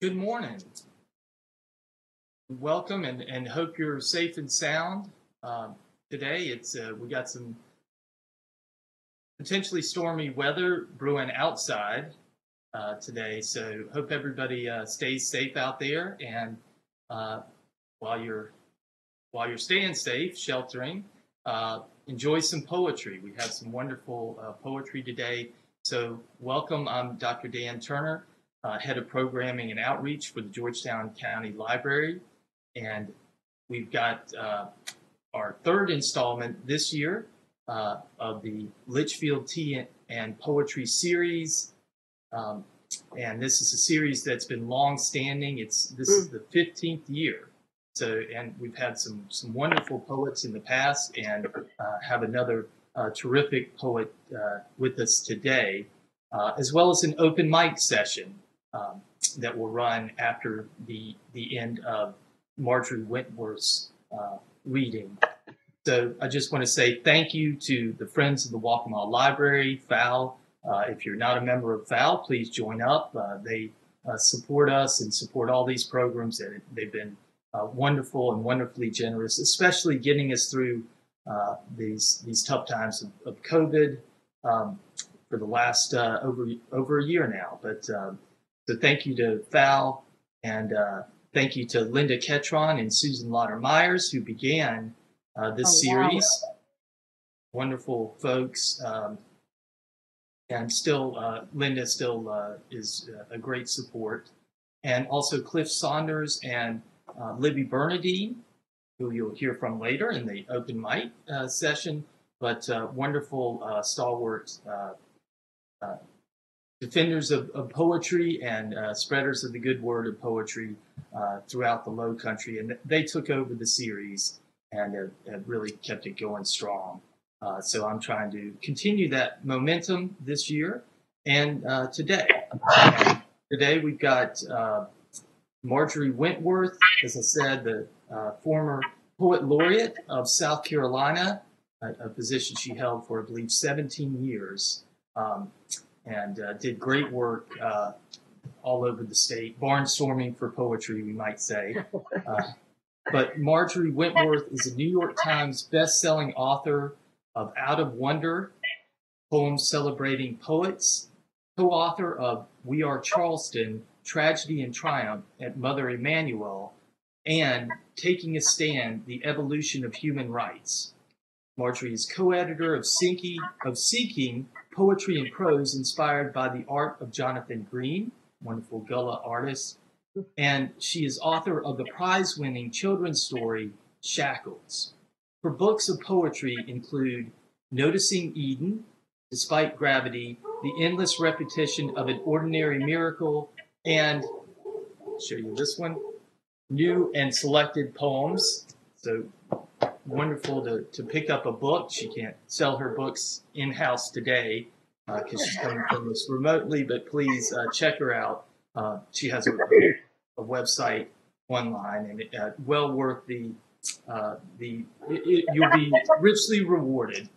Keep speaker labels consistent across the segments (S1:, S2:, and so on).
S1: Good morning. Welcome and hope you're safe and sound. Today we got some potentially stormy weather brewing outside today, so hope everybody stays safe out there. And while you're staying safe, sheltering, enjoy some poetry. We have some wonderful poetry today. So welcome. I'm Dr. Dan Turner, Head of Programming and Outreach for the Georgetown County Library. And we've got our third installment this year of the Litchfield Tea and Poetry series. And this is a series that's been long-standing. This is the 15th year. So, and we've had some wonderful poets in the past, and have another terrific poet with us today, as well as an open mic session that will run after the end of Marjorie Wentworth's reading. So I just want to say thank you to the Friends of the Waccamaw Library, FAL. If you're not a member of FAL, please join up. They support us and support all these programs, and they've been wonderful and wonderfully generous, especially getting us through these tough times of COVID for the last over a year now. But so thank you to FAL, and thank you to Linda Ketron and Susan Lauder-Myers, who began this series. Wow. Wonderful folks. And still, Linda still is a great support. And also Cliff Saunders and Libby Bernadine, who you'll hear from later in the open mic session, but wonderful stalwart defenders of poetry and spreaders of the good word of poetry throughout the Low Country. And they took over the series and have really kept it going strong. So I'm trying to continue that momentum this year and today. And today we've got Marjorie Wentworth, as I said, the former Poet Laureate of South Carolina, a position she held for, I believe, 17 years, and did great work all over the state, barnstorming for poetry, we might say. But Marjorie Wentworth is a New York Times best-selling author of Out of Wonder, poems celebrating poets, co-author of We Are Charleston, Tragedy and Triumph at Mother Emmanuel, and Taking a Stand, The Evolution of Human Rights. Marjorie is co-editor of Seeking, Poetry and Prose Inspired by the Art of Jonathan Green, wonderful Gullah artist, and she is author of the prize-winning children's story, Shackles. Her books of poetry include Noticing Eden, Despite Gravity, The Endless Repetition of an Ordinary Miracle, and I'll show you this one, New and Selected Poems. So wonderful to pick up a book. She can't sell her books in-house today because she's coming from us remotely, but please check her out. She has a website online, and well worth you'll be richly rewarded.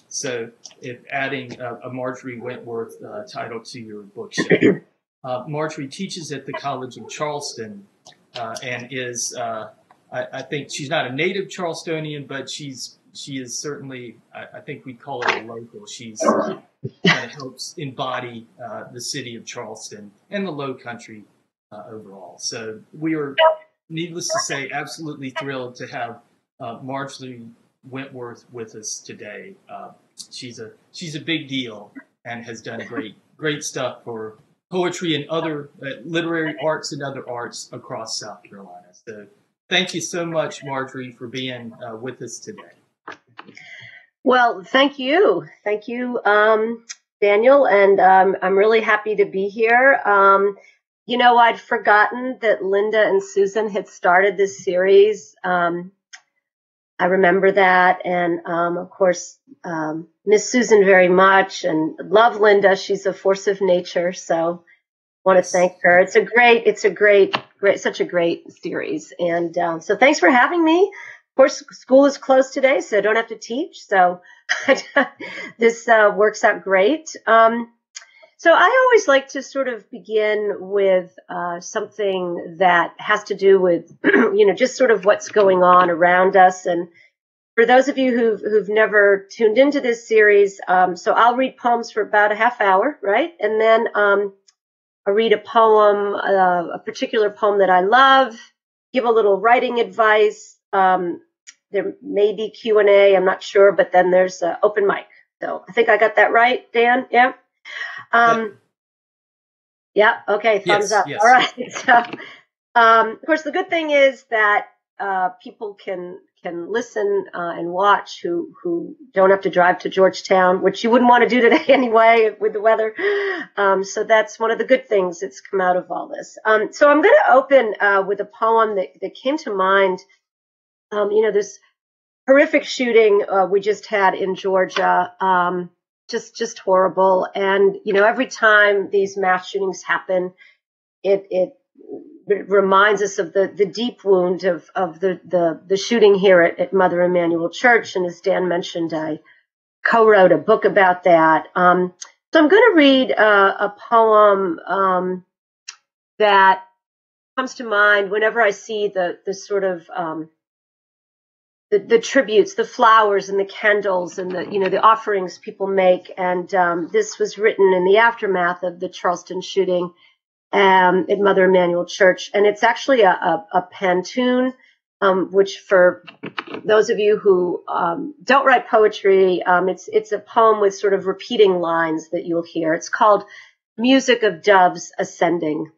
S1: So if adding a Marjorie Wentworth title to your bookshelf. Marjorie teaches at the College of Charleston and is, I think she's not a native Charlestonian, but she is certainly, I think we'd call her a local. She's kind of helps embody the city of Charleston and the Low Country overall. So we are, needless to say, absolutely thrilled to have Marjorie Wentworth with us today. She's a big deal and has done great stuff for poetry and other literary arts and other arts across South Carolina. So thank you so much, Marjorie, for being with us today.
S2: Well, thank you, Daniel, and I'm really happy to be here. You know, I'd forgotten that Linda and Susan had started this series. I remember that, and of course, miss Susan very much, and love Linda. She's a force of nature, so want to thank her. It's such a great series, and so thanks for having me. Of course, school is closed today, so I don't have to teach, so this works out great. So I always like to sort of begin with something that has to do with, just sort of what's going on around us. And for those of you who've never tuned into this series, so I'll read poems for about a half hour, right? And then I'll read a poem, a particular poem that I love, give a little writing advice. There may be Q&A, I'm not sure, but then there's open mic. So I think I got that right, Dan? Yeah? Yeah, okay, thumbs up.
S1: Yes.
S2: All right. So, of course, the good thing is that people can listen and watch who don't have to drive to Georgetown, which you wouldn't want to do today anyway with the weather. So that's one of the good things that's come out of all this. So I'm going to open with a poem that came to mind. This horrific shooting we just had in Georgia, just horrible. And, every time these mass shootings happen, it reminds us of the deep wound of the shooting here at Mother Emmanuel Church. And as Dan mentioned, I co-wrote a book about that. So I'm going to read a poem that comes to mind whenever I see the sort of the tributes, the flowers and the candles and the offerings people make. And this was written in the aftermath of the Charleston shooting at Mother Emmanuel Church. And it's actually a pantun, which for those of you who don't write poetry, it's a poem with sort of repeating lines that you'll hear. It's called Music of Doves Ascending.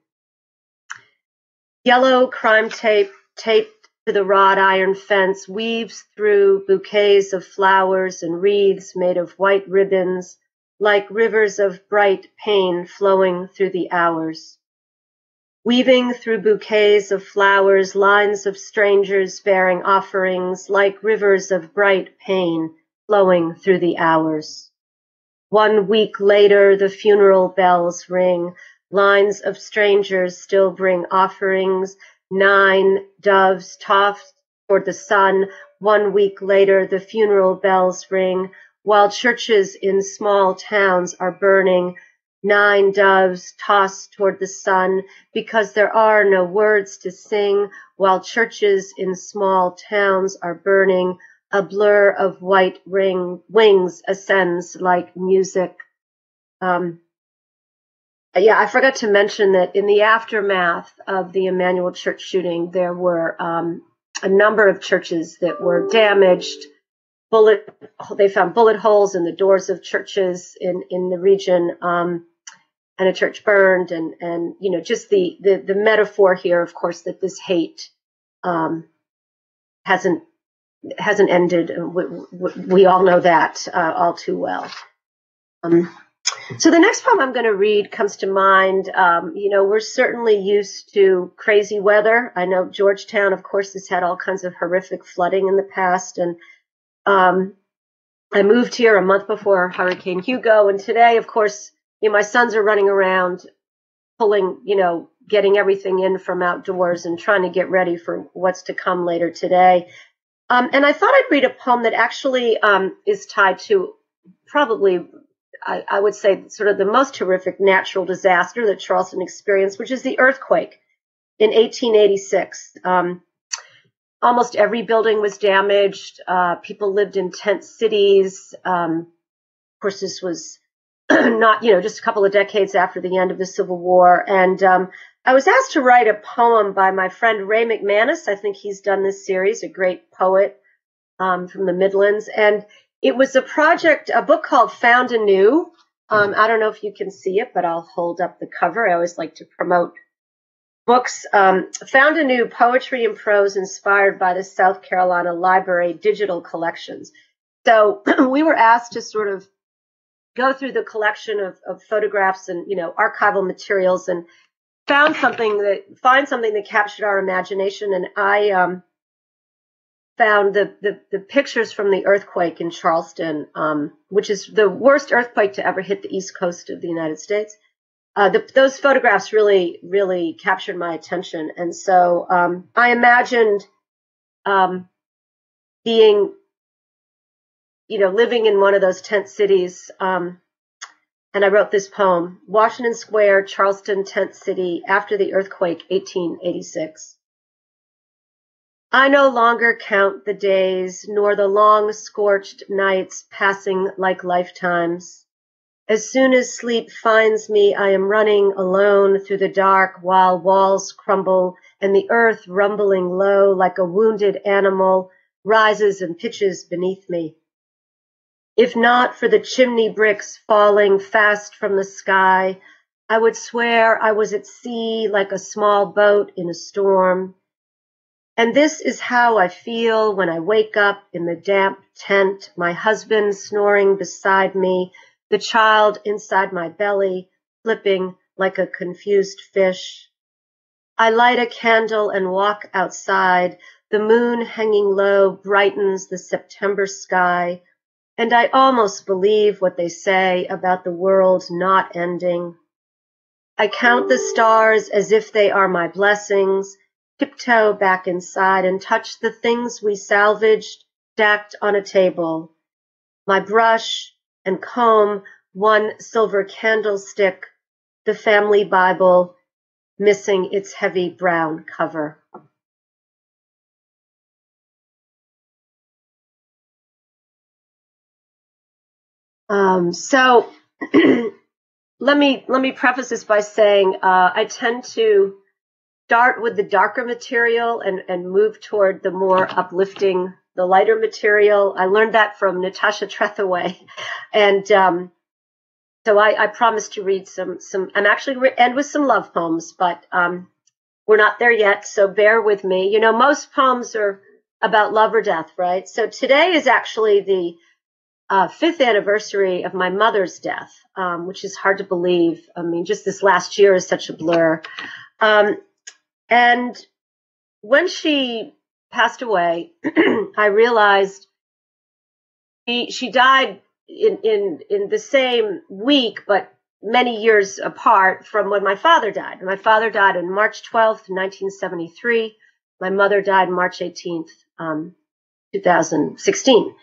S2: Yellow crime tape taped to the wrought iron fence weaves through bouquets of flowers and wreaths made of white ribbons, like rivers of bright pain flowing through the hours. Weaving through bouquets of flowers, lines of strangers bearing offerings, like rivers of bright pain flowing through the hours. 1 week later, the funeral bells ring. Lines of strangers still bring offerings. 9 doves tossed toward the sun. 1 week later, the funeral bells ring, while churches in small towns are burning. 9 doves tossed toward the sun, because there are no words to sing, while churches in small towns are burning. A blur of white wings ascends like music. I forgot to mention that in the aftermath of the Emmanuel Church shooting, there were a number of churches that were damaged. They found bullet holes in the doors of churches in the region, and a church burned. And just the metaphor here, of course, that this hate hasn't ended. We all know that all too well. So the next poem I'm going to read comes to mind. We're certainly used to crazy weather. I know Georgetown, of course, has had all kinds of horrific flooding in the past. And I moved here a month before Hurricane Hugo. And today, of course, my sons are running around pulling, getting everything in from outdoors and trying to get ready for what's to come later today. And I thought I'd read a poem that actually is tied to probably, I would say, sort of the most horrific natural disaster that Charleston experienced, which is the earthquake in 1886. Almost every building was damaged. People lived in tent cities. Of course, this was not, just a couple of decades after the end of the Civil War. And I was asked to write a poem by my friend Ray McManus. I think he's done this series, a great poet from the Midlands. And it was a book called Found Anew. I don't know if you can see it, but I'll hold up the cover. I always like to promote books. Found Anew, Poetry and Prose Inspired by the South Carolina Library Digital Collections. So we were asked to sort of go through the collection of photographs and, archival materials and find something that captured our imagination. And I found the pictures from the earthquake in Charleston, which is the worst earthquake to ever hit the East Coast of the United States. Those photographs really, really captured my attention. And so I imagined being, living in one of those tent cities And I wrote this poem, Washington Square, Charleston, Tent City, after the earthquake, 1886. I no longer count the days, nor the long scorched nights passing like lifetimes. As soon as sleep finds me, I am running alone through the dark while walls crumble and the earth rumbling low like a wounded animal rises and pitches beneath me. If not for the chimney bricks falling fast from the sky, I would swear I was at sea like a small boat in a storm. And this is how I feel when I wake up in the damp tent, my husband snoring beside me, the child inside my belly, flipping like a confused fish. I light a candle and walk outside. The moon hanging low brightens the September sky, and I almost believe what they say about the world not ending. I count the stars as if they are my blessings, tiptoe back inside and touch the things we salvaged, stacked on a table. My brush and comb, one silver candlestick, the family Bible, missing its heavy brown cover. So let me preface this by saying I tend to start with the darker material and move toward the more uplifting, the lighter material. I learned that from Natasha Trethewey, and so I promised to read some. I'm actually end with some love poems, but we're not there yet, so bear with me. You know, most poems are about love or death, right? So today is actually the 5th anniversary of my mother's death, which is hard to believe. I mean, just this last year is such a blur. And when she passed away, I realized she died in the same week, but many years apart from when my father died. My father died on March 12th, 1973. My mother died March 18th, 2016.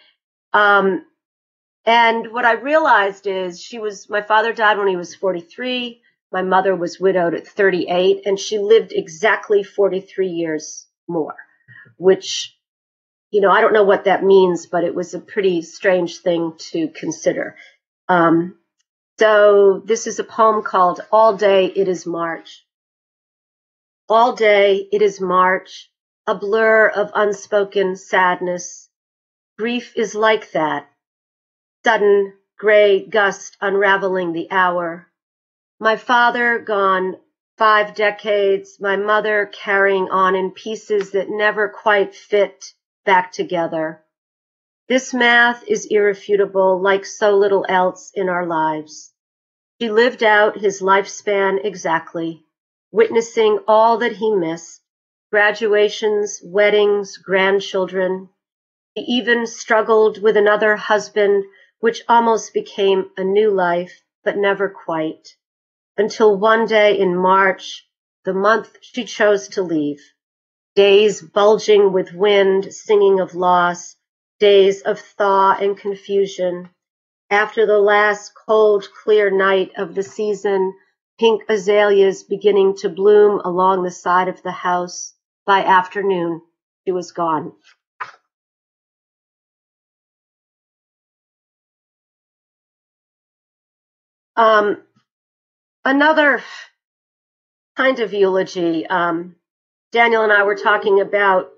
S2: And what I realized is my father died when he was 43. My mother was widowed at 38, and she lived exactly 43 years more, which, you know, I don't know what that means, but it was a pretty strange thing to consider. So this is a poem called All Day It Is March. All day it is March, a blur of unspoken sadness. Grief is like that. Sudden gray gust unraveling the hour. My father gone 5 decades, my mother carrying on in pieces that never quite fit back together. This math is irrefutable, like so little else in our lives. She lived out his lifespan exactly, witnessing all that he missed, graduations, weddings, grandchildren. He even struggled with another husband, which almost became a new life, but never quite, until one day in March, the month she chose to leave. Days bulging with wind, singing of loss, days of thaw and confusion. After the last cold, clear night of the season, pink azaleas beginning to bloom along the side of the house. By afternoon, she was gone. Another kind of eulogy. Daniel and I were talking about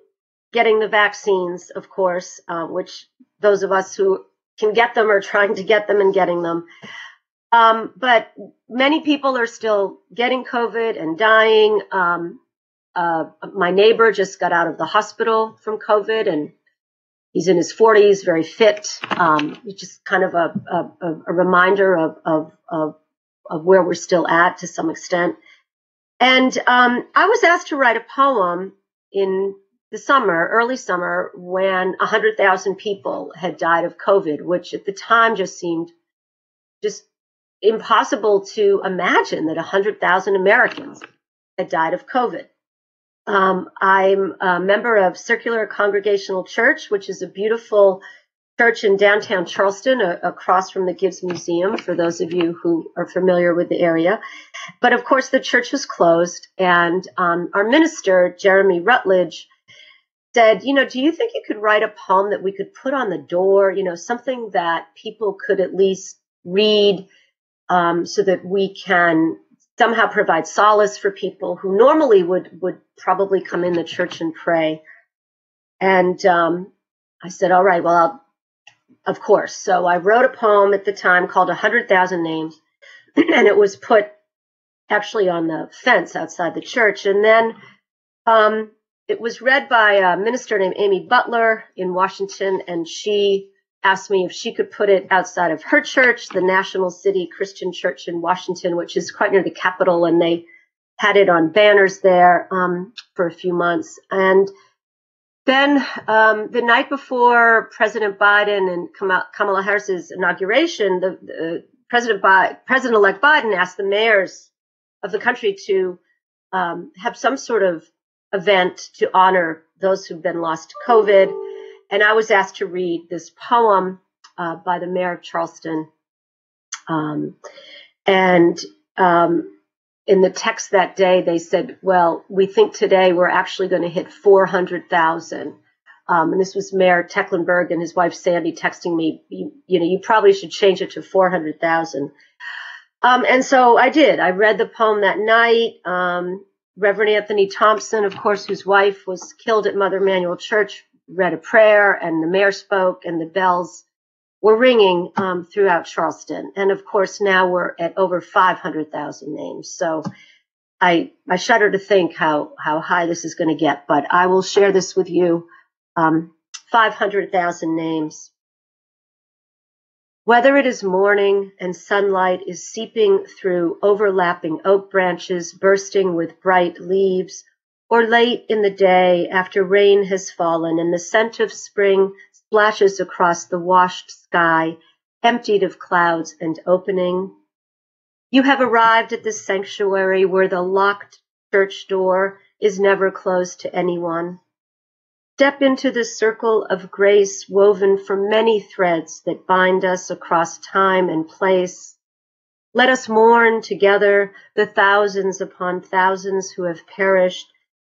S2: getting the vaccines, of course, which those of us who can get them are trying to get them and getting them. But many people are still getting COVID and dying. My neighbor just got out of the hospital from COVID, and he's in his 40s, very fit. It's just kind of a reminder of where we're still at to some extent. And I was asked to write a poem in the summer, early summer, when 100,000 people had died of COVID, which at the time just seemed just impossible to imagine that 100,000 Americans had died of COVID. I'm a member of Circular Congregational Church, which is a beautiful church in downtown Charleston, across from the Gibbs Museum, for those of you who are familiar with the area. But of course, the church was closed, and our minister, Jeremy Rutledge, said, do you think you could write a poem that we could put on the door, something that people could at least read, so that we can somehow provide solace for people who normally would probably come in the church and pray. And I said, all right, well, of course. So I wrote a poem at the time called 100,000 Names, and it was put actually on the fence outside the church. And then it was read by a minister named Amy Butler in Washington, and she asked me if she could put it outside of her church, the National City Christian Church in Washington, which is quite near the Capitol, and they had it on banners there for a few months. And then the night before President Biden and Kamala Harris's inauguration, the President-elect Biden asked the mayors of the country to have some sort of event to honor those who've been lost to COVID. And I was asked to read this poem by the mayor of Charleston. In the text that day, they said, well, we think today we're actually going to hit 400,000. And this was Mayor Tecklenburg and his wife, Sandy, texting me, you probably should change it to 400,000. And so I did. I read the poem that night. Reverend Anthony Thompson, of course, whose wife was killed at Mother Emmanuel Church, read a prayer, and the mayor spoke, and the bells were ringing throughout Charleston. And of course, now we're at over 500,000 names. So I shudder to think how high this is going to get, but I will share this with you. 500,000 names. Whether it is morning and sunlight is seeping through overlapping oak branches bursting with bright leaves, or late in the day after rain has fallen and the scent of spring splashes across the washed sky, emptied of clouds and opening, you have arrived at the sanctuary where the locked church door is never closed to anyone. Step into the circle of grace woven from many threads that bind us across time and place. Let us mourn together the thousands upon thousands who have perished,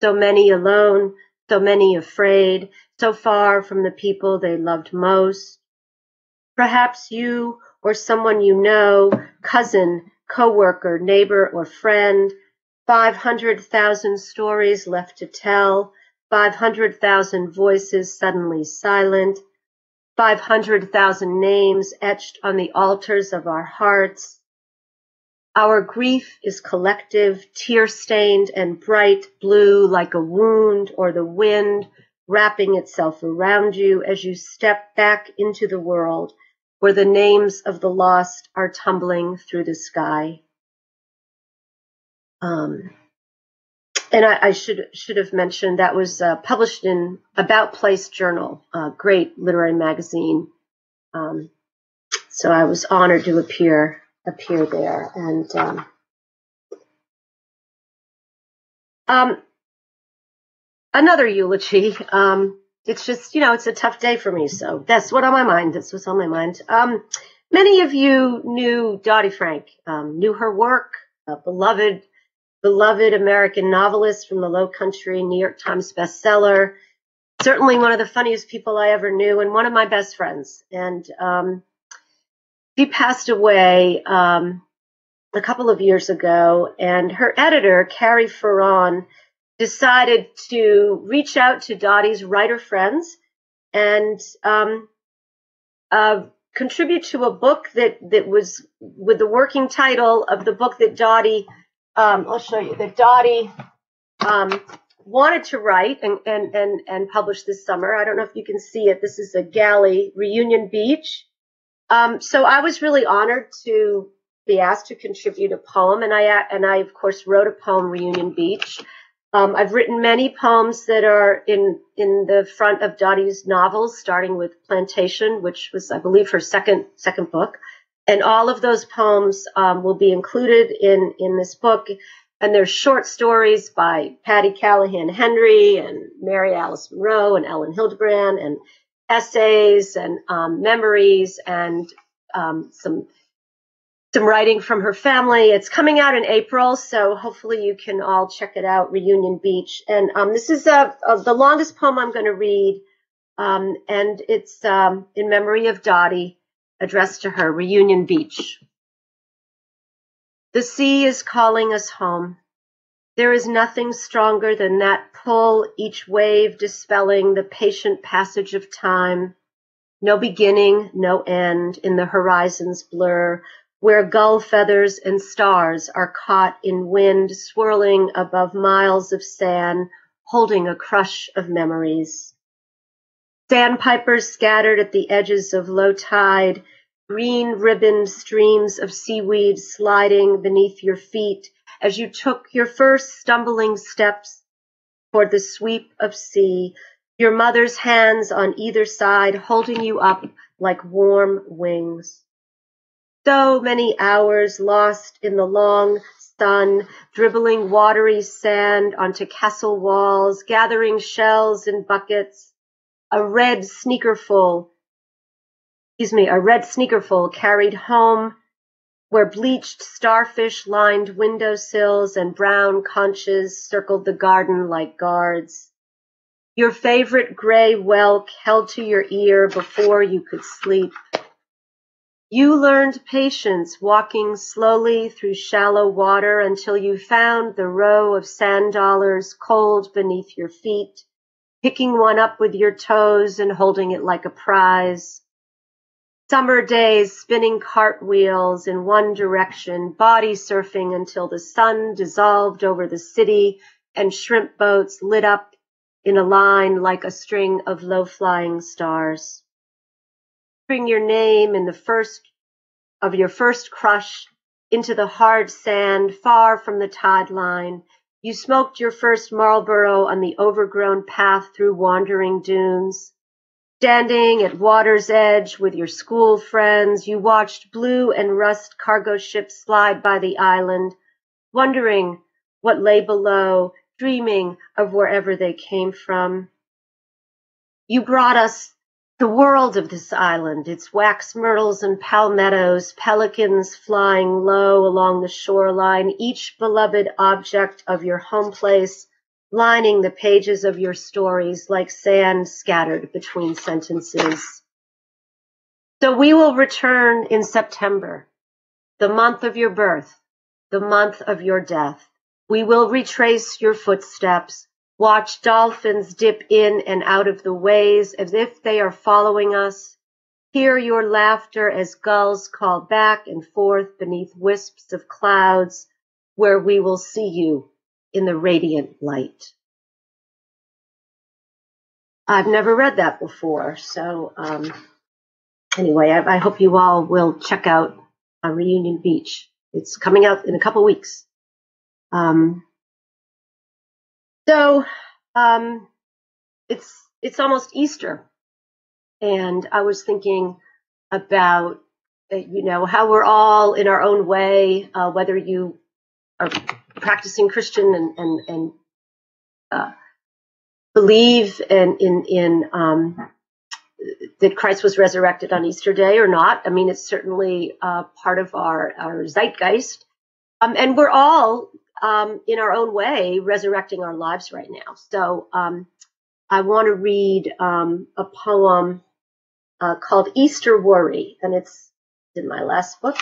S2: so many alone, so many afraid, so far from the people they loved most. Perhaps you or someone you know, cousin, coworker, neighbor, or friend, 500,000 stories left to tell, 500,000 voices suddenly silent, 500,000 names etched on the altars of our hearts. Our grief is collective, tear-stained and bright blue like a wound or the wind wrapping itself around you as you step back into the world where the names of the lost are tumbling through the sky. And I should have mentioned that was published in About Place Journal, a great literary magazine. So I was honored to appear there. And another eulogy. It's just, it's a tough day for me. So that's what's on my mind. That's what's on my mind. Many of you knew Dottie Frank, knew her work, beloved American novelist from the Low Country, New York Times bestseller, certainly one of the funniest people I ever knew and one of my best friends. And she passed away a couple of years ago, and her editor, Carrie Ferron, decided to reach out to Dottie's writer friends and contribute to a book that was with the working title of the book that Dottie I'll show you that Dottie wanted to write and publish this summer. I don't know if you can see it. This is a galley, Reunion Beach. So I was really honored to be asked to contribute a poem, and I of course wrote a poem, Reunion Beach. I've written many poems that are in the front of Dottie's novels, starting with Plantation, which was, I believe, her second book. And all of those poems will be included in this book. And there's short stories by Patty Callahan Henry and Mary Alice Monroe and Ellen Hildebrand and essays and memories and some writing from her family. It's coming out in April, so hopefully you can all check it out, Reunion Beach. And this is the longest poem I'm going to read, and it's in memory of Dottie, addressed to her, Reunion Beach. The sea is calling us home. There is nothing stronger than that pull, each wave dispelling the patient passage of time. No beginning, no end in the horizon's blur, where gull feathers and stars are caught in wind swirling above miles of sand, holding a crush of memories. Sandpipers scattered at the edges of low tide, green ribboned streams of seaweed sliding beneath your feet as you took your first stumbling steps toward the sweep of sea, your mother's hands on either side holding you up like warm wings. So many hours lost in the long sun, dribbling watery sand onto castle walls, gathering shells in buckets, a red sneakerful carried home, where bleached starfish lined windowsills and brown conches circled the garden like guards. Your favorite gray whelk held to your ear before you could sleep. You learned patience walking slowly through shallow water until you found the row of sand dollars cold beneath your feet, picking one up with your toes and holding it like a prize. Summer days spinning cartwheels in one direction, body surfing until the sun dissolved over the city and shrimp boats lit up in a line like a string of low-flying stars. Putting your name in the first of your first crush into the hard sand far from the tide line, you smoked your first Marlboro on the overgrown path through wandering dunes. Standing at water's edge with your school friends, you watched blue and rust cargo ships slide by the island, wondering what lay below, dreaming of wherever they came from. You brought us the world of this island, its wax myrtles and palmettos, pelicans flying low along the shoreline, each beloved object of your home place, lining the pages of your stories like sand scattered between sentences. So we will return in September, the month of your birth, the month of your death. We will retrace your footsteps, watch dolphins dip in and out of the waves as if they are following us, hear your laughter as gulls call back and forth beneath wisps of clouds, where we will see you in the radiant light. I've never read that before, so anyway, I hope you all will check out Reunion Beach. It's coming out in a couple weeks. It's almost Easter, and I was thinking about how we're all in our own way, whether you are practicing Christian and believe in that Christ was resurrected on Easter Day or not. I mean, it's certainly part of our zeitgeist, and we're all in our own way resurrecting our lives right now. So I want to read a poem called Easter Worry, and it's in my last book.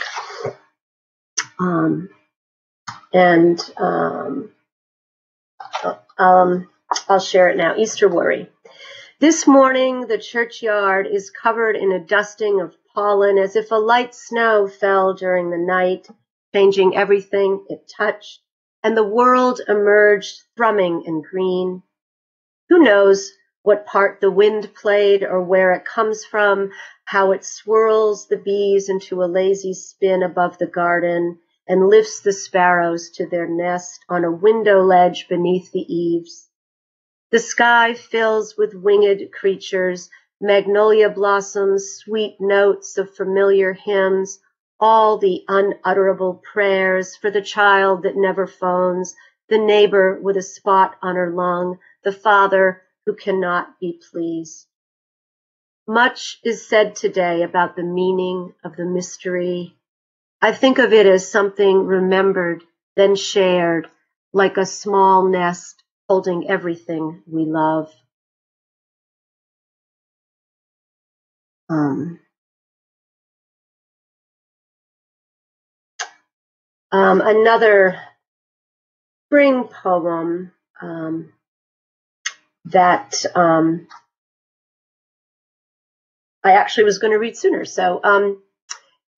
S2: I'll share it now. Easter Worry. This morning, the churchyard is covered in a dusting of pollen, as if a light snow fell during the night, changing everything it touched, and the world emerged thrumming and green. Who knows what part the wind played or where it comes from, how it swirls the bees into a lazy spin above the garden and lifts the sparrows to their nest on a window ledge beneath the eaves. The sky fills with winged creatures, magnolia blossoms, sweet notes of familiar hymns, all the unutterable prayers for the child that never phones, the neighbor with a spot on her lung, the father who cannot be pleased. Much is said today about the meaning of the mystery. I think of it as something remembered, then shared, like a small nest holding everything we love. Another spring poem that I actually was going to read sooner. So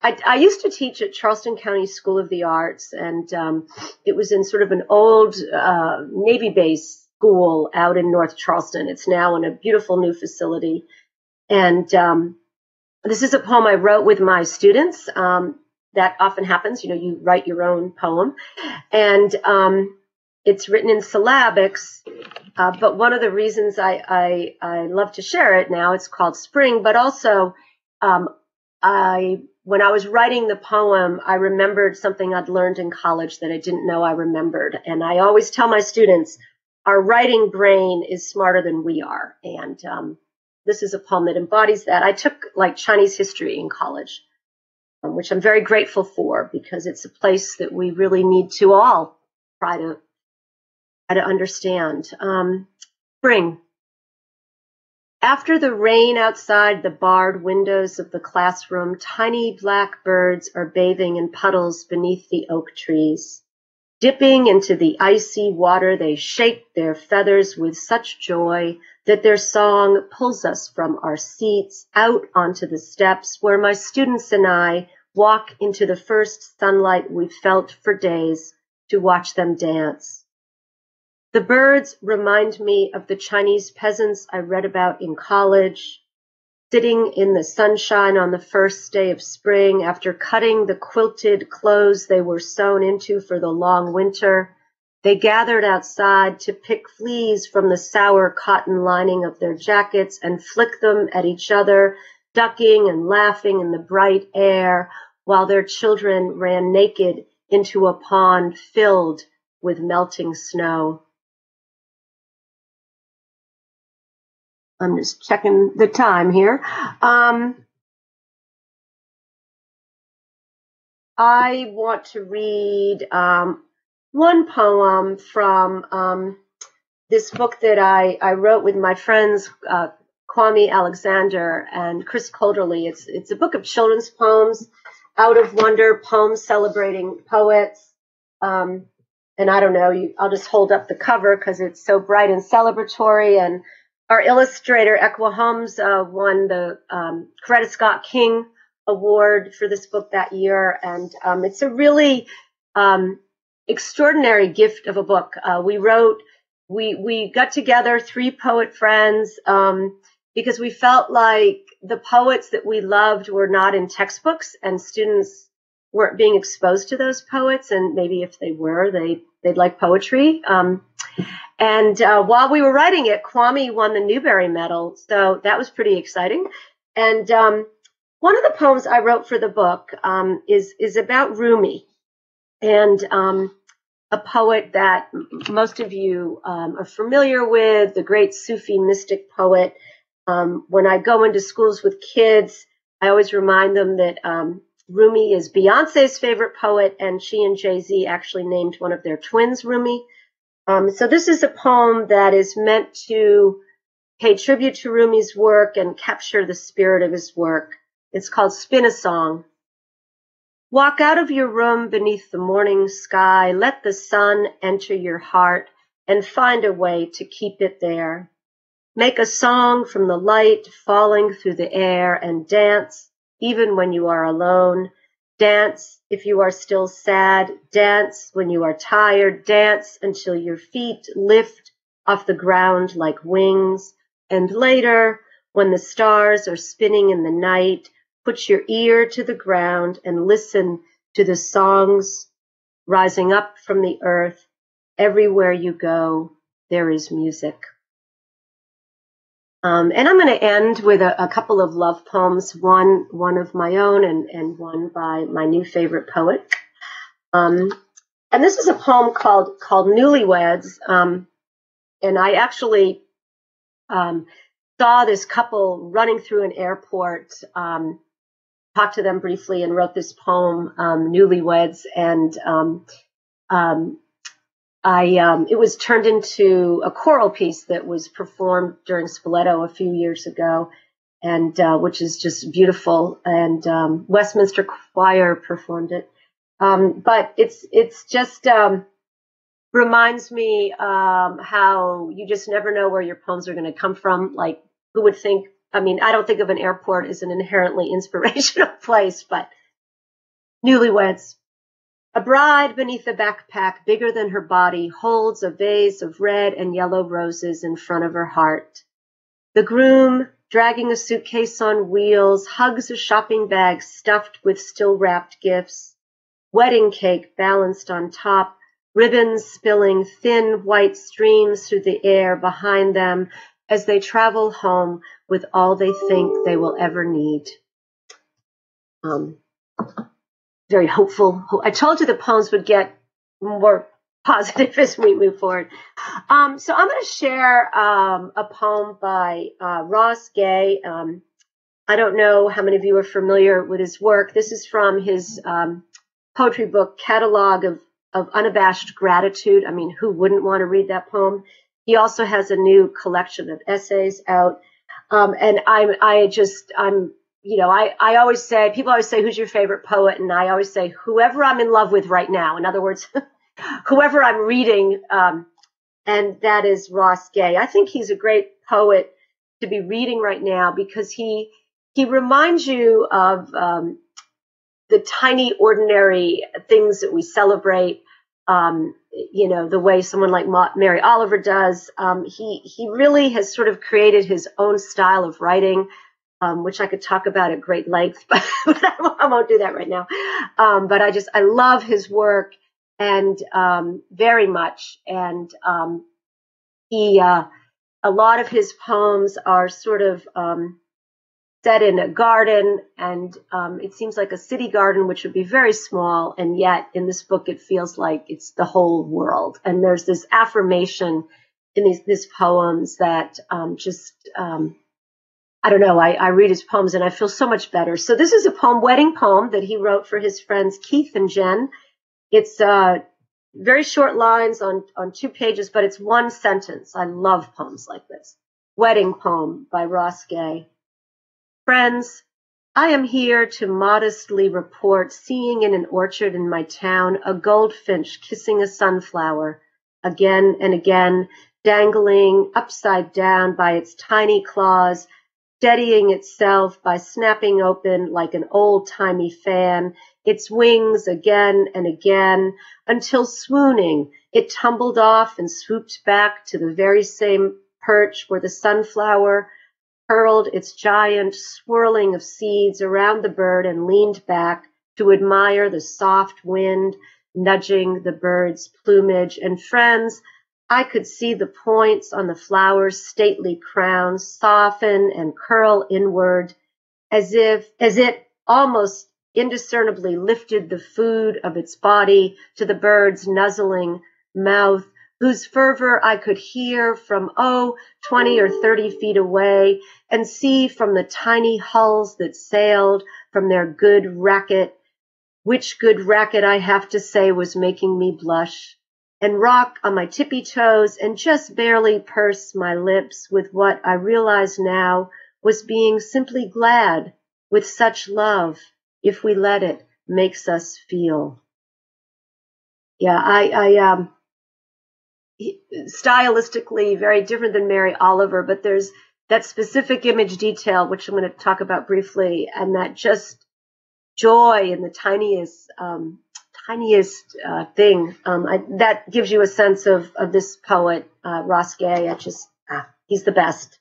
S2: I used to teach at Charleston County School of the Arts, and it was in sort of an old Navy-based school out in North Charleston. It's now in a beautiful new facility. And this is a poem I wrote with my students. That often happens, you write your own poem. And it's written in syllabics, but one of the reasons I love to share it now, it's called Spring, but also when I was writing the poem, I remembered something I'd learned in college that I didn't know I remembered. And I always tell my students, our writing brain is smarter than we are. And this is a poem that embodies that. I took Chinese history in college, which I'm very grateful for, because it's a place that we really need to all try to understand. Spring. After the rain outside the barred windows of the classroom, tiny black birds are bathing in puddles beneath the oak trees. Dipping into the icy water, they shake their feathers with such joy that their song pulls us from our seats out onto the steps where my students and I walk into the first sunlight we've felt for days to watch them dance. The birds remind me of the Chinese peasants I read about in college, sitting in the sunshine on the first day of spring after cutting the quilted clothes they were sewn into for the long winter. They gathered outside to pick fleas from the sour cotton lining of their jackets and flick them at each other, ducking and laughing in the bright air while their children ran naked into a pond filled with melting snow. I'm just checking the time here. I want to read one poem from this book that I wrote with my friends Kwame Alexander and Chris Colderly. It's a book of children's poems, Out of Wonder, poems celebrating poets. And I don't know, I'll just hold up the cover because it's so bright and celebratory. And our illustrator, Equa Holmes, won the Coretta Scott King Award for this book that year. And it's a really extraordinary gift of a book. We got together, 3 poet friends, because we felt like the poets that we loved were not in textbooks, and students weren't being exposed to those poets. And maybe if they were, they'd like poetry. And while we were writing it, Kwame won the Newbery Medal, so that was pretty exciting. And one of the poems I wrote for the book is about Rumi, and a poet that most of you are familiar with, the great Sufi mystic poet. When I go into schools with kids, I always remind them that Rumi is Beyonce's favorite poet, and she and Jay-Z actually named one of their twins Rumi. So this is a poem that is meant to pay tribute to Rumi's work and capture the spirit of his work. It's called Spin a Song. Walk out of your room beneath the morning sky. Let the sun enter your heart and find a way to keep it there. Make a song from the light falling through the air and dance even when you are alone. Dance if you are still sad. Dance when you are tired. Dance until your feet lift off the ground like wings. And later, when the stars are spinning in the night, put your ear to the ground and listen to the songs rising up from the earth. Everywhere you go, there is music. And I'm going to end with a couple of love poems, one of my own and one by my new favorite poet. And this is a poem called Newlyweds. And I actually saw this couple running through an airport, talked to them briefly, and wrote this poem, Newlyweds. And it was turned into a choral piece that was performed during Spoleto a few years ago, and which is just beautiful. And Westminster Choir performed it. But it's just reminds me how you just never know where your poems are going to come from. Like, who would think? I mean, I don't think of an airport as an inherently inspirational place, but Newlyweds. A bride beneath a backpack bigger than her body holds a vase of red and yellow roses in front of her heart. The groom, dragging a suitcase on wheels, hugs a shopping bag stuffed with still-wrapped gifts. Wedding cake balanced on top, ribbons spilling thin white streams through the air behind them as they travel home with all they think they will ever need. Very hopeful. I told you the poems would get more positive as we move forward. So I'm going to share a poem by Ross Gay. I don't know how many of you are familiar with his work. This is from his poetry book, Catalog of Unabashed Gratitude. I mean, who wouldn't want to read that poem? He also has a new collection of essays out. And I always say, people always say, who's your favorite poet? And I always say, whoever I'm in love with right now. In other words, whoever I'm reading. And that is Ross Gay. I think he's a great poet to be reading right now because he reminds you of the tiny, ordinary things that we celebrate. The way someone like Mary Oliver does. He really has sort of created his own style of writing, which I could talk about at great length, but I won't do that right now. But I love his work and very much. And a lot of his poems are sort of set in a garden, and it seems like a city garden, which would be very small, and yet in this book it feels like it's the whole world. And there's this affirmation in these poems that I don't know, I read his poems and I feel so much better. So this is a poem, wedding poem, that he wrote for his friends Keith and Jen. It's very short lines on 2 pages, but it's one sentence. I love poems like this. Wedding poem by Ross Gay. Friends, I am here to modestly report seeing in an orchard in my town a goldfinch kissing a sunflower, again and again, dangling upside down by its tiny claws, steadying itself by snapping open like an old-timey fan, its wings again and again, until swooning, it tumbled off and swooped back to the very same perch where the sunflower hurled its giant swirling of seeds around the bird and leaned back to admire the soft wind nudging the bird's plumage. And friends, I could see the points on the flower's stately crown soften and curl inward as it almost indiscernibly lifted the food of its body to the bird's nuzzling mouth, whose fervor I could hear from, 20 or 30 feet away, and see from the tiny hulls that sailed from their good racket, which good racket I have to say was making me blush, and rock on my tippy toes and just barely purse my lips with what I realize now was being simply glad with such love, if we let it, makes us feel. Yeah, stylistically very different than Mary Oliver, but there's that specific image detail, which I'm going to talk about briefly, and that just joy in the tiniest thing. That gives you a sense of this poet, Ross Gay. He's the best.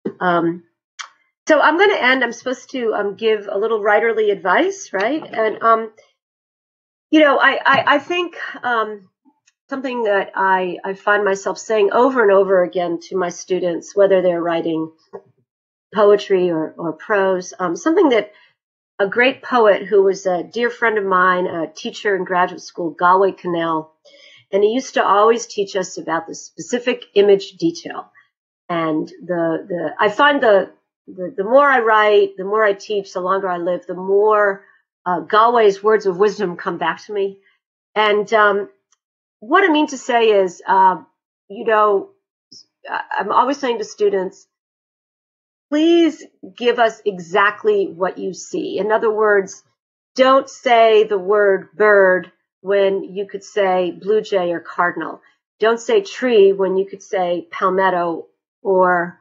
S2: So I'm going to end. I'm supposed to give a little writerly advice, right? And I think something that I find myself saying over and over again to my students, whether they're writing poetry or prose, something that a great poet who was a dear friend of mine, a teacher in graduate school, Galway Connell, and he used to always teach us about the specific image detail. And I find the more I write, the more I teach, the longer I live, the more Galway's words of wisdom come back to me. And what I mean to say is, you know, I'm always saying to students, please give us exactly what you see. In other words, don't say the word bird when you could say blue jay or cardinal. Don't say tree when you could say palmetto or,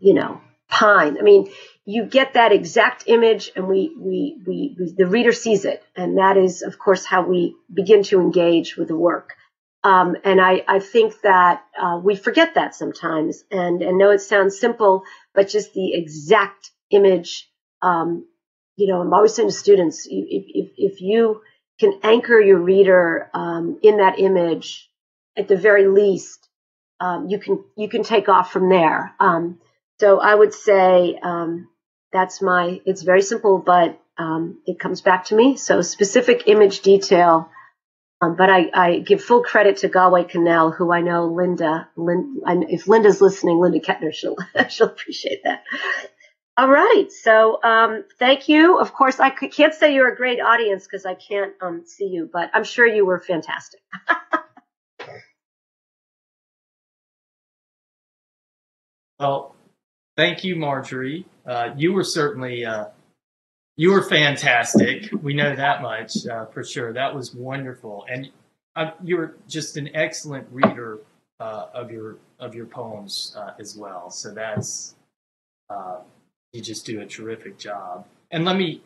S2: you know, pine. I mean, you get that exact image, and the reader sees it. And that is, of course, how we begin to engage with the work. And I think that we forget that sometimes. And know it sounds simple, but just the exact image, you know, I'm always saying to students, if you can anchor your reader in that image, at the very least, you can take off from there. So I would say it's very simple, but it comes back to me. So specific image detail. But I give full credit to Galway Cannell, who I know if Linda's listening, Linda Kettner, she'll appreciate that. All right. So thank you. Of course, I can't say you're a great audience because I can't see you, but I'm sure you were fantastic.
S1: Well, thank you, Marjorie. You were certainly you were fantastic. We know that much for sure. That was wonderful, and you're just an excellent reader of your poems as well. So that's you just do a terrific job. And let me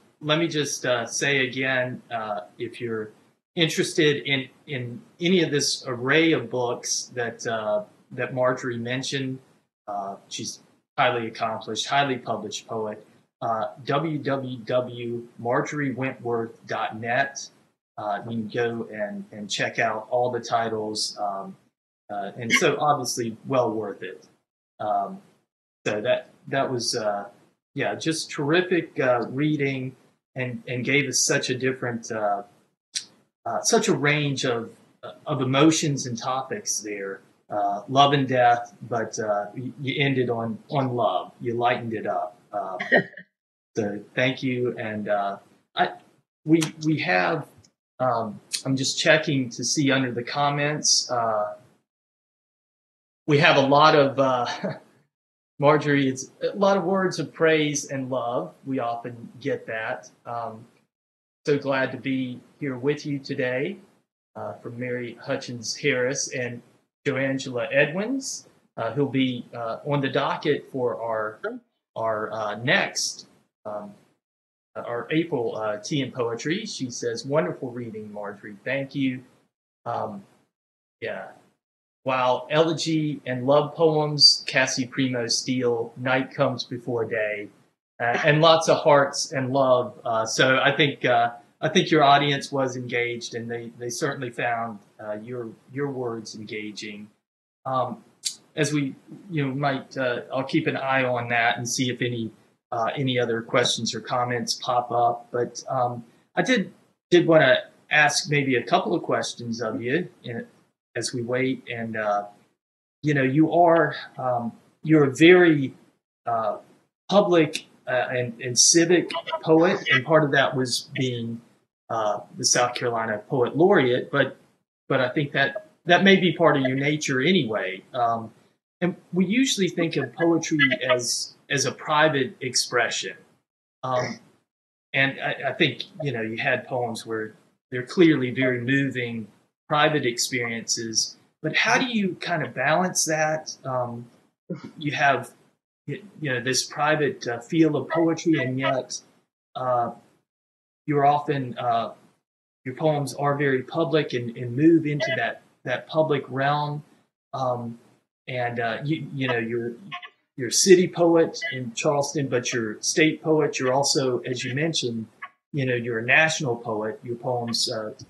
S1: just say again, if you're interested in any of this array of books that Marjorie mentioned, she's highly accomplished, highly published poet. www.marjorywentworth.net. You can go and check out all the titles, and so obviously well worth it. So that was just terrific reading, and gave us such a different such a range of emotions and topics there. Love and death, but you ended on love. You lightened it up. So thank you. And we have, I'm just checking to see under the comments. We have a lot of, Marjorie, it's a lot of words of praise and love. We often get that. So glad to be here with you today from Mary Hutchins Harris and Joangela Edwins, who'll be on the docket for our next, our April Tea and Poetry. She says, wonderful reading, Marjorie. Thank you. While elegy and love poems, Cassie Primo Steele, Night Comes Before Day, and lots of hearts and love. So I think your audience was engaged, and they certainly found your words engaging. As we might, I'll keep an eye on that and see if any other questions or comments pop up. But I did want to ask maybe a couple of questions of you as we wait. And you're a very public and civic poet, and part of that was being the South Carolina Poet Laureate. But I think that may be part of your nature anyway. And we usually think of poetry as a private expression. And I think, you had poems where they're clearly very moving private experiences, but how do you kind of balance that? You have, this private feel of poetry, and yet you're often, your poems are very public and move into that public realm. You're a city poet in Charleston, but you're a state poet. You're also, as you mentioned, you're a national poet. Your poems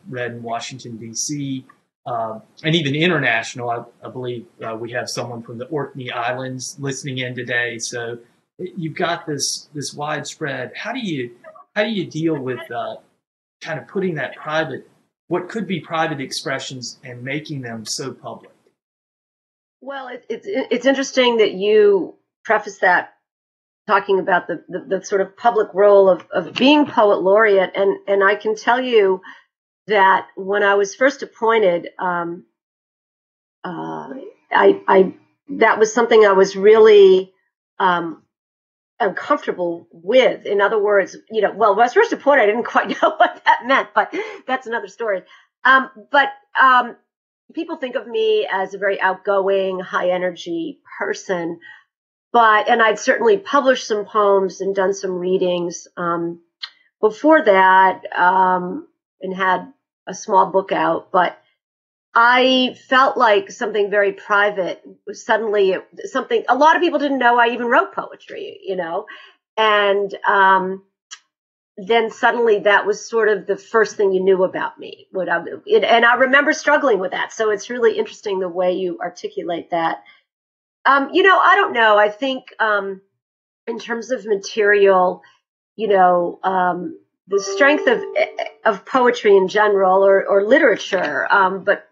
S1: read in Washington, D.C., and even international. I believe we have someone from the Orkney Islands listening in today. So you've got this widespread. How do you deal with kind of putting that what could be private expressions and making them so public?
S2: Well, it's interesting that you preface that talking about the sort of public role of being poet laureate, and I can tell you that when I was first appointed, I that was something I was really uncomfortable with. In other words, well, when I was first appointed, I didn't quite know what that meant, but that's another story. But people think of me as a very outgoing, high energy person, and I'd certainly published some poems and done some readings before that, and had a small book out, but I felt like something very private was suddenly something a lot of people didn't know I even wrote poetry, and then suddenly that was sort of the first thing you knew about me. And I remember struggling with that. So it's really interesting the way you articulate that. I don't know. I think in terms of material, the strength of poetry in general, or literature, but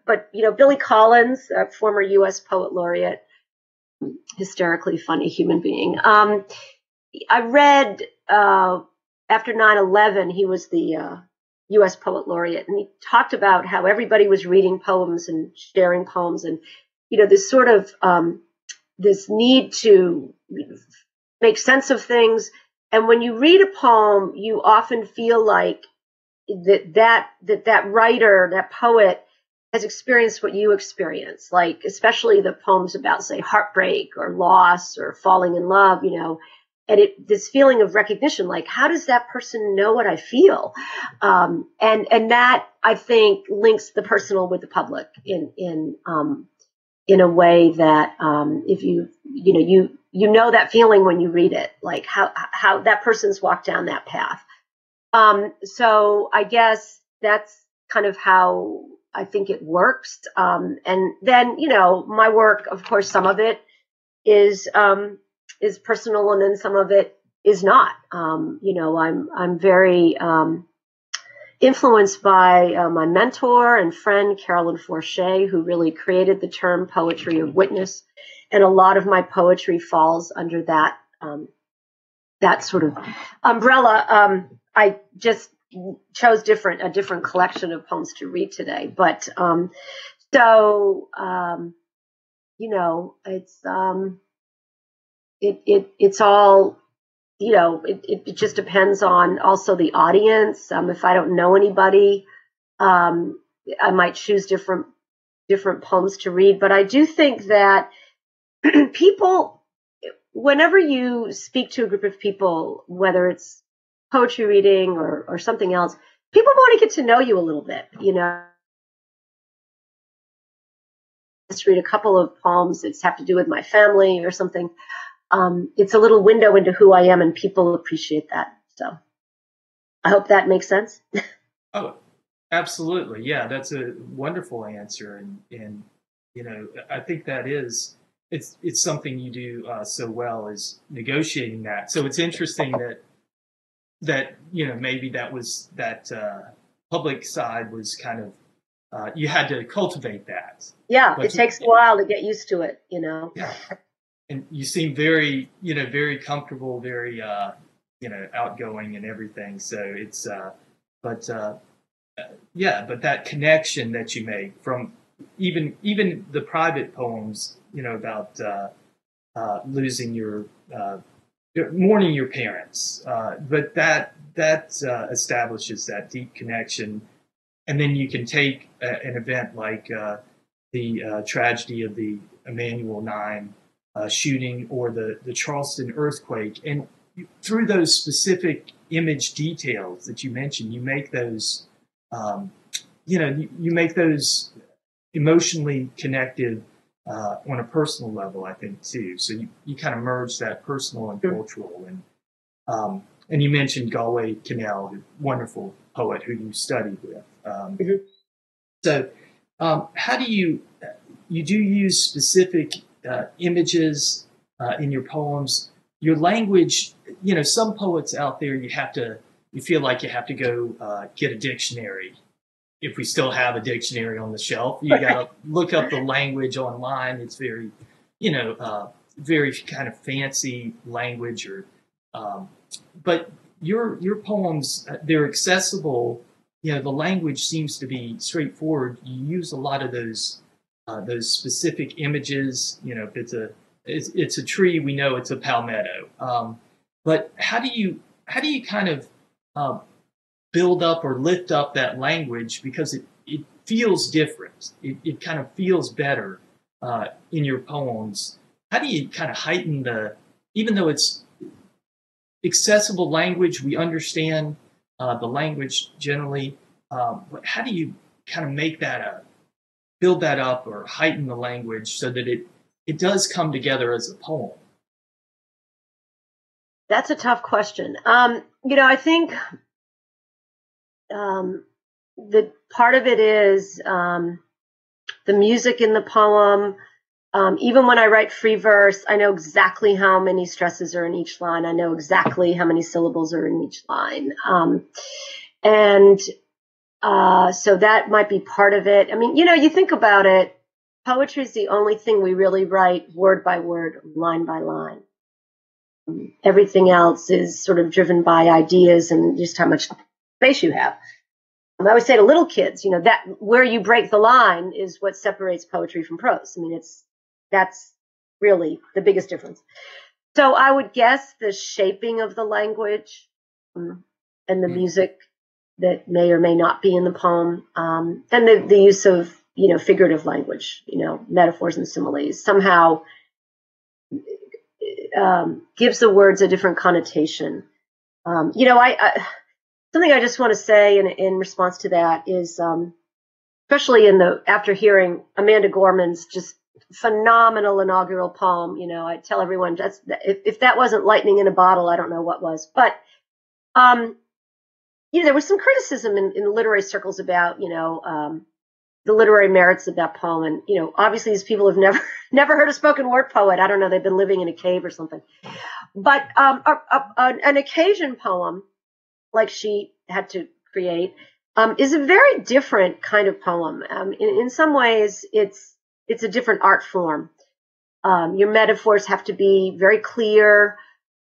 S2: Billy Collins, a former U.S. poet laureate, hysterically funny human being. I read after 9/11, he was the U.S. poet laureate, and he talked about how everybody was reading poems and sharing poems, and this sort of this need to make sense of things. And when you read a poem, you often feel like that writer, that poet, has experienced what you experience, like especially the poems about, say, heartbreak or loss or falling in love, and this feeling of recognition, like, how does that person know what I feel? And that, I think, links the personal with the public in a way that if you know that feeling when you read it, like how that person's walked down that path. So I guess that's kind of how I think it works. And then, my work, of course, some of it is personal, and then some of it is not. I'm very influenced by my mentor and friend, Carolyn Forche, who really created the term poetry of witness. And a lot of my poetry falls under that sort of umbrella. I just chose a different collection of poems to read today, but it's all, it just depends on also the audience. If I don't know anybody, I might choose different poems to read. But I do think that people, whenever you speak to a group of people, whether it's poetry reading or something else, people want to get to know you a little bit, Just read a couple of poems that have to do with my family or something. It's a little window into who I am, and people appreciate that. So I hope that makes sense.
S1: Oh, absolutely. Yeah, that's a wonderful answer. And I think that it's something you do so well, is negotiating that. So it's interesting that maybe that was that public side was kind of you had to cultivate that.
S2: Yeah, it takes a while to get used to it,
S1: Yeah. And you seem very, very comfortable, very, outgoing and everything. So it's, but that connection that you make from even the private poems, about losing mourning your parents, but that establishes that deep connection, and then you can take an event like the tragedy of the Emmanuel 9. Shooting, or the Charleston earthquake, and through those specific image details that you mentioned, you make those, you make those emotionally connected on a personal level, I think, too. So you kind of merge that personal and cultural, and you mentioned Galway Kinnell, a wonderful poet who you studied with. So how do you do use specific images in your poems? Your language, some poets out there, you feel like you have to go get a dictionary if we still have a dictionary on the shelf. You got to look up the language online. It's very, very kind of fancy language, but your poems, they're accessible. The language seems to be straightforward. You use a lot of those specific images. If it's a tree, we know it's a palmetto. But how do you kind of build up or lift up that language, because it feels different. It kind of feels better in your poems. How do you kind of heighten even though it's accessible language, we understand the language generally, but how do you kind of make that build that up or heighten the language so that it does come together as a poem?
S2: That's a tough question. I think the part of it is the music in the poem. Even when I write free verse, I know exactly how many stresses are in each line. I know exactly how many syllables are in each line. So that might be part of it. I mean, you think about it, poetry is the only thing we really write word by word, line by line. Everything else is sort of driven by ideas and just how much space you have. I always say to little kids, that where you break the line is what separates poetry from prose. I mean, that's really the biggest difference. So I would guess the shaping of the language and the music that may or may not be in the poem, and the use of, figurative language, metaphors and similes, somehow gives the words a different connotation. Something I just want to say in response to that is, especially after hearing Amanda Gorman's just phenomenal inaugural poem, I tell everyone if that wasn't lightning in a bottle, I don't know what was. But there was some criticism in literary circles about the literary merits of that poem, and obviously these people have never heard a spoken word poet. I don't know, they've been living in a cave or something. But an occasion poem, like she had to create, is a very different kind of poem. In some ways, it's a different art form. Your metaphors have to be very clear.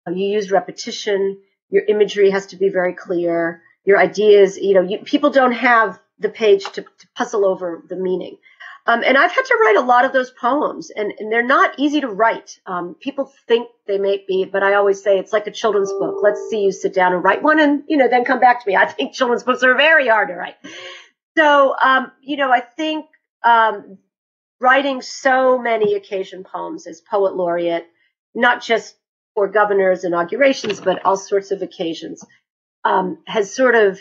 S2: You use repetition. Your imagery has to be very clear. Your ideas, people don't have the page to puzzle over the meaning. And I've had to write a lot of those poems, and they're not easy to write. People think they may be, but I always say it's like a children's book. Let's see you sit down and write one and, then come back to me. I think children's books are very hard to write. So, I think writing so many occasion poems as poet laureate, not just for governor's inaugurations, but all sorts of occasions, has sort of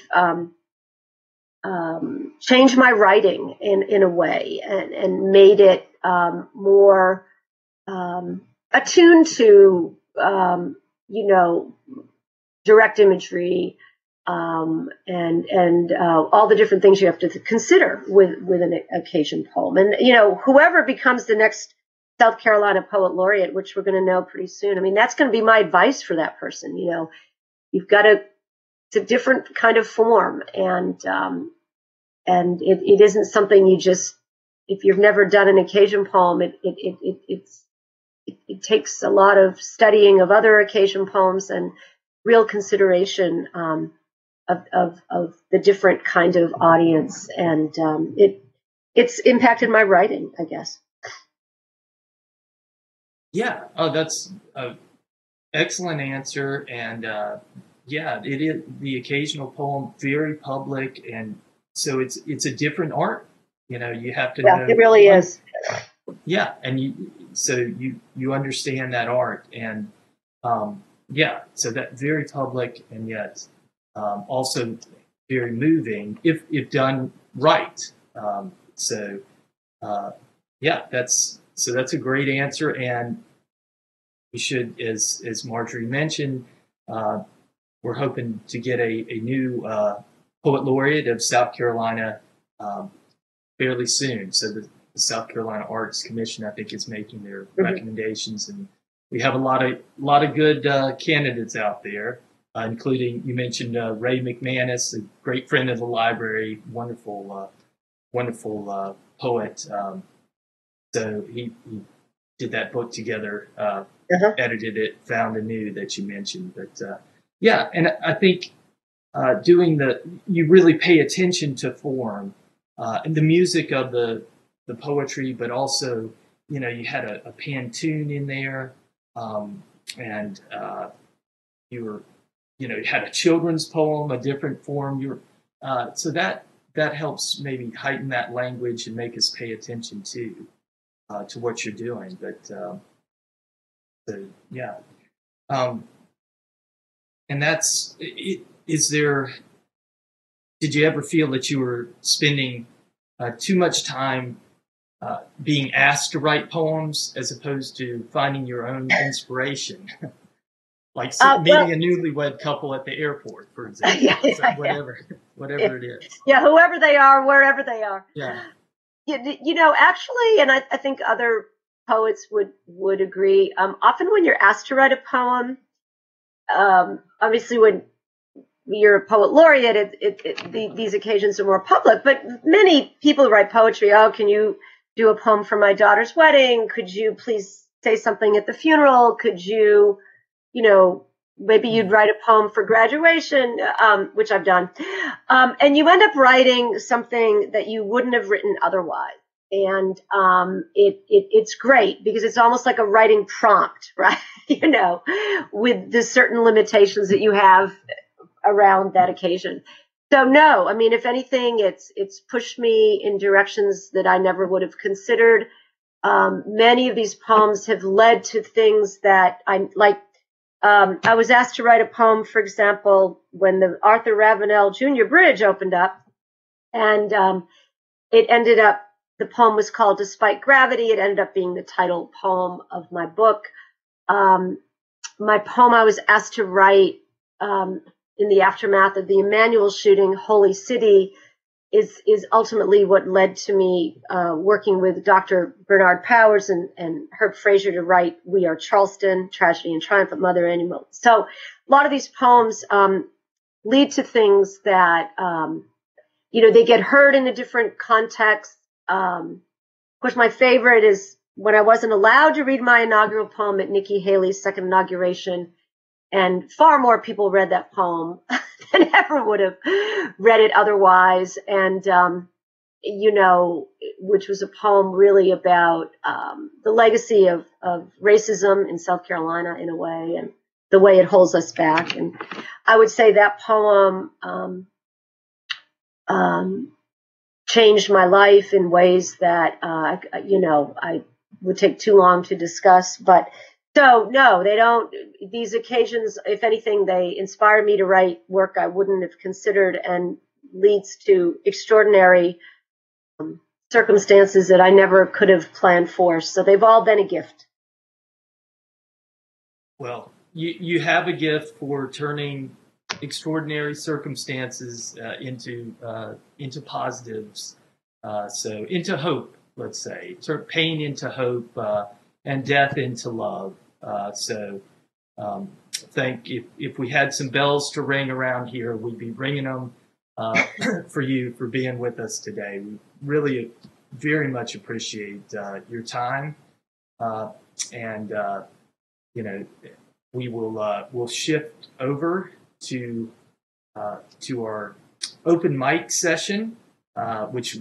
S2: changed my writing in a way, and made it more attuned to direct imagery and all the different things you have to consider with an occasion poem. And whoever becomes the next South Carolina Poet Laureate, which we're going to know pretty soon, I mean, that's going to be my advice for that person. You've got to. It's a different kind of form, and it isn't something you just, if you've never done an occasion poem, it takes a lot of studying of other occasion poems and real consideration of the different kind of audience, and it's impacted my writing, I guess.
S1: Yeah. Oh, that's an excellent answer, and yeah, it is the occasional poem, very public, and so it's a different art. You have to know.
S2: It really is.
S1: Yeah, and you understand that art, and so that very public, and yet also very moving if done right. That's a great answer, and we should, as Marjorie mentioned, we're hoping to get a new poet laureate of South Carolina fairly soon. So the South Carolina Arts Commission, I think, is making their recommendations, and we have a lot of good candidates out there. including, you mentioned Ray McManus, a great friend of the library, wonderful poet. So he did that book together, edited it, found anew that you mentioned. But yeah, and I think you really pay attention to form and the music of the poetry, but also, you had a pantun in there, and you had a children's poem, a different form. So that helps maybe heighten that language and make us pay attention to what you're doing. But so yeah, and that's it. Did you ever feel that you were spending too much time being asked to write poems as opposed to finding your own inspiration? Like meeting a newlywed couple at the airport, for example. Whatever it is.
S2: Yeah, whoever they are, wherever they are.
S1: Yeah.
S2: Actually, and I think other poets would agree, often when you're asked to write a poem, obviously when you're a poet laureate, these occasions are more public, but many people write poetry. Oh, can you do a poem for my daughter's wedding? Could you please say something at the funeral? Could you, maybe you'd write a poem for graduation, which I've done. And you end up writing something that you wouldn't have written otherwise. And it's great because it's almost like a writing prompt, right? With the certain limitations that you have around that occasion. So no, I mean, if anything, it's pushed me in directions that I never would have considered. Many of these poems have led to things that I like. I was asked to write a poem, for example, when the Arthur Ravenel Jr. Bridge opened up, and it ended up, the poem was called Despite Gravity. It ended up being the title poem of my book. My poem I was asked to write in the aftermath of the Emmanuel shooting, Holy City, is ultimately what led to me working with Dr. Bernard Powers and Herb Fraser to write We Are Charleston, Tragedy and Triumph of Mother Emmanuel. So a lot of these poems lead to things that, they get heard in a different context. Of course, my favorite is when I wasn't allowed to read my inaugural poem at Nikki Haley's second inauguration, and far more people read that poem than ever would have read it otherwise. And, which was a poem really about the legacy of racism in South Carolina in a way, and the way it holds us back. And I would say that poem changed my life in ways that, I would take too long to discuss. But so, no, they don't. These occasions, if anything, they inspire me to write work I wouldn't have considered, and leads to extraordinary circumstances that I never could have planned for. So they've all been a gift.
S1: Well, you have a gift for turning extraordinary circumstances into positives. So into hope, let's say, turn pain into hope, and death into love. If we had some bells to ring around here, we'd be ringing them for you for being with us today. We really very much appreciate your time, and we'll shift over to our open mic session, which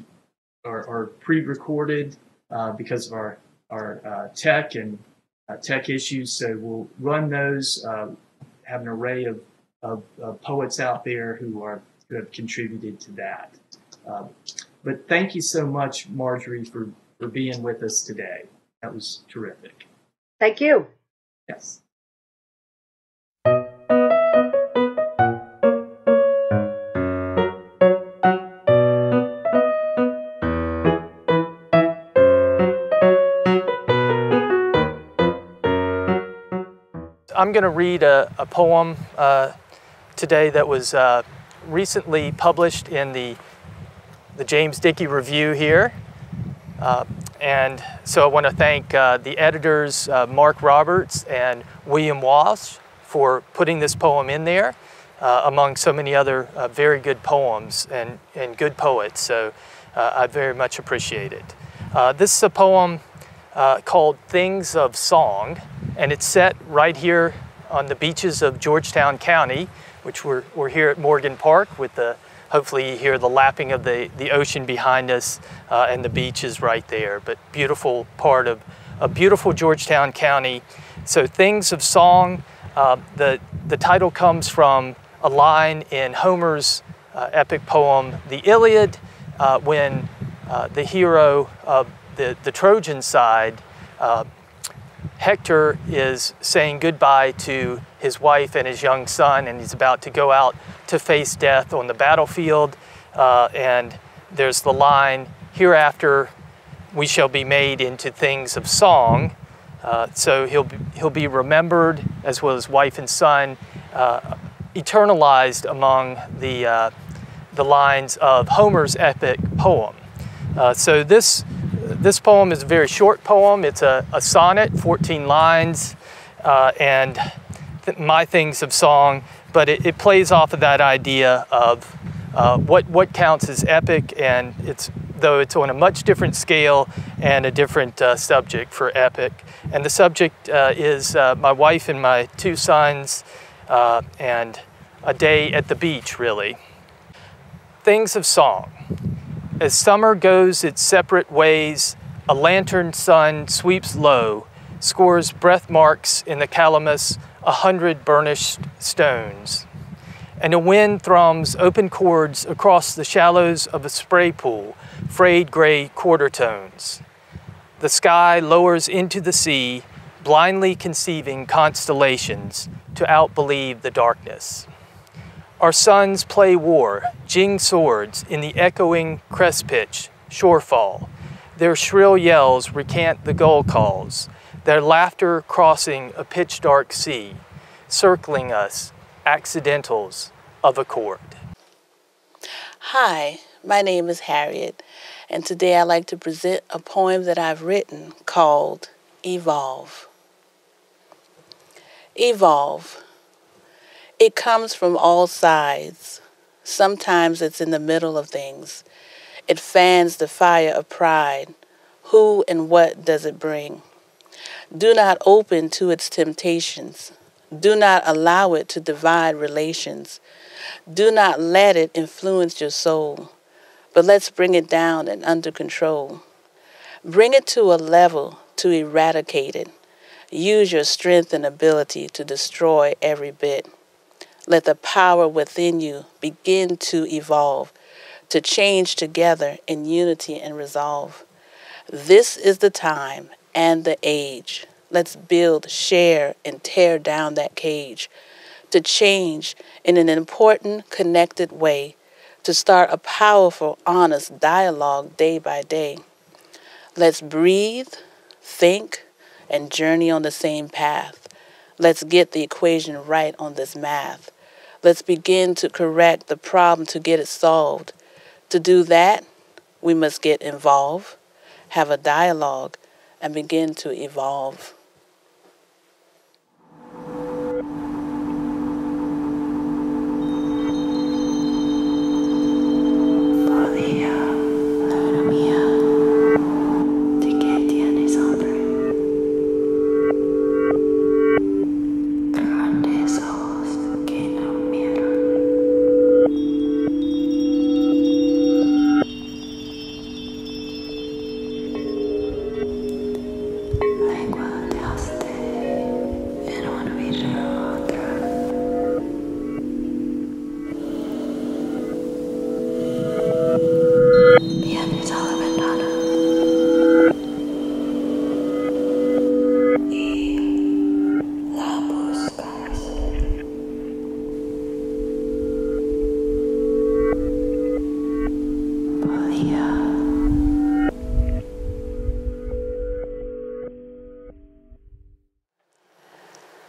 S1: are pre-recorded because of our tech and tech issues. So we'll run those, have an array of poets out there who have contributed to that. But thank you so much, Marjorie, for being with us today. That was terrific.
S2: Thank you.
S1: Yes. I'm going to read a poem today that was recently published in the James Dickey Review here. And so I want to thank the editors, Mark Roberts and William Walsh,
S3: for putting this poem in there among so many other very good poems and good poets. So I very much appreciate it. This is a poem called Things of Song, and it's set right here on the beaches of Georgetown County, which we're here at Morgan Park with the, hopefully you hear the lapping of the ocean behind us, and the beach is right there. But beautiful part of a beautiful Georgetown County. So Things of Song, the title comes from a line in Homer's epic poem, The Iliad, when the hero of the Trojan side, Hector, is saying goodbye to his wife and his young son, and he's about to go out to face death on the battlefield. And there's the line, hereafter we shall be made into things of song. So he'll be remembered, as well as wife and son, eternalized among the lines of Homer's epic poem. So this poem is a very short poem. It's a sonnet, 14 lines, and my things of song, but it plays off of that idea of what counts as epic, and though it's on a much different scale and a different subject for epic. And the subject is my wife and my 2 sons, and a day at the beach, really. Things of Song. As summer goes its separate ways, a lantern sun sweeps low, scores breath marks in the calamus, 100 burnished stones. And a wind thrums open chords across the shallows of a spray pool, frayed gray quarter tones. The sky lowers into the sea, blindly conceiving constellations to outbelieve the darkness. Our sons play war, jing swords in the echoing crest pitch, shorefall. Their shrill yells recant the gull calls, their laughter crossing a pitch-dark sea, circling us, accidentals of accord.
S4: Hi, my name is Harriet, and today I'd like to present a poem that I've written called Evolve. Evolve. It comes from all sides. Sometimes it's in the middle of things. It fans the fire of pride. Who and what does it bring? Do not open to its temptations. Do not allow it to divide relations. Do not let it influence your soul. But let's bring it down and under control. Bring it to a level to eradicate it. Use your strength and ability to destroy every bit. Let the power within you begin to evolve, to change together in unity and resolve. This is the time and the age. Let's build, share, and tear down that cage, to change in an important, connected way, to start a powerful, honest dialogue day by day. Let's breathe, think, and journey on the same path. Let's get the equation right on this math. Let's begin to correct the problem to get it solved. To do that, we must get involved, have a dialogue, and begin to evolve.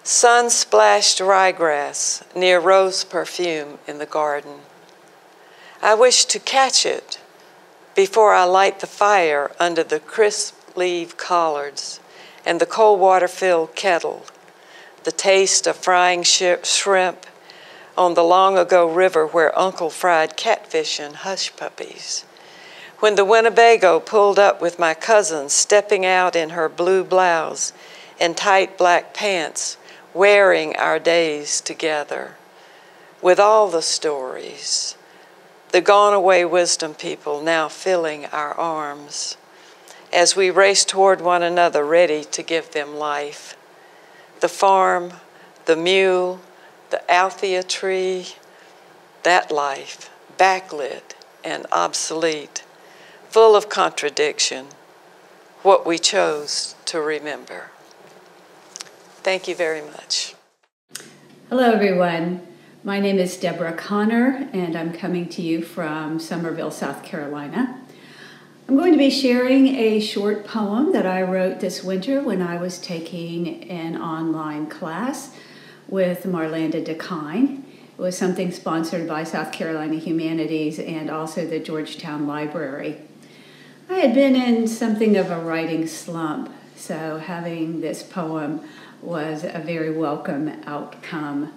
S5: Sun-splashed ryegrass near rose perfume in the garden. I wish to catch it before I light the fire under the crisp leaf collards and the cold water-filled kettle. the taste of frying shrimp on the long-ago river where Uncle fried catfish and hush puppies. When the Winnebago pulled up with my cousin stepping out in her blue blouse and tight black pants, wearing our days together. With all the stories, the gone-away wisdom people now filling our arms, as we race toward one another ready to give them life. The farm, the mule, the Althea tree, that life, backlit and obsolete, full of contradiction, what we chose to remember. Thank you very much.
S6: Hello, everyone. My name is Deborah Connor, and I'm coming to you from Summerville, South Carolina. I'm going to be sharing a short poem that I wrote this winter when I was taking an online class with Marlanda DeKine. It was something sponsored by South Carolina Humanities and also the Georgetown Library. I had been in something of a writing slump, so having this poem was a very welcome outcome.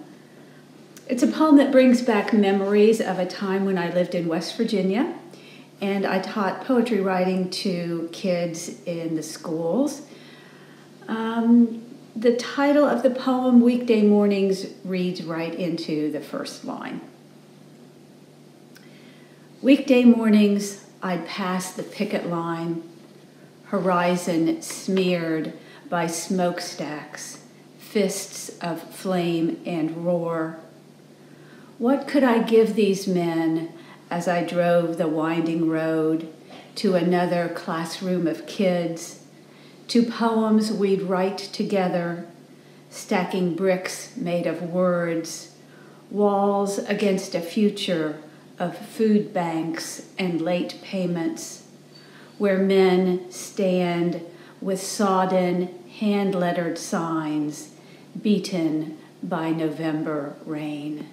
S6: It's a poem that brings back memories of a time when I lived in West Virginia, and I taught poetry writing to kids in the schools. The title of the poem, Weekday Mornings, reads right into the first line. Weekday mornings, I'd pass the picket line, horizon smeared by smokestacks, fists of flame and roar. What could I give these men as I drove the winding road to another classroom of kids, to poems we'd write together, stacking bricks made of words, walls against a future of food banks and late payments, where men stand with sodden, hand-lettered signs beaten by November rain.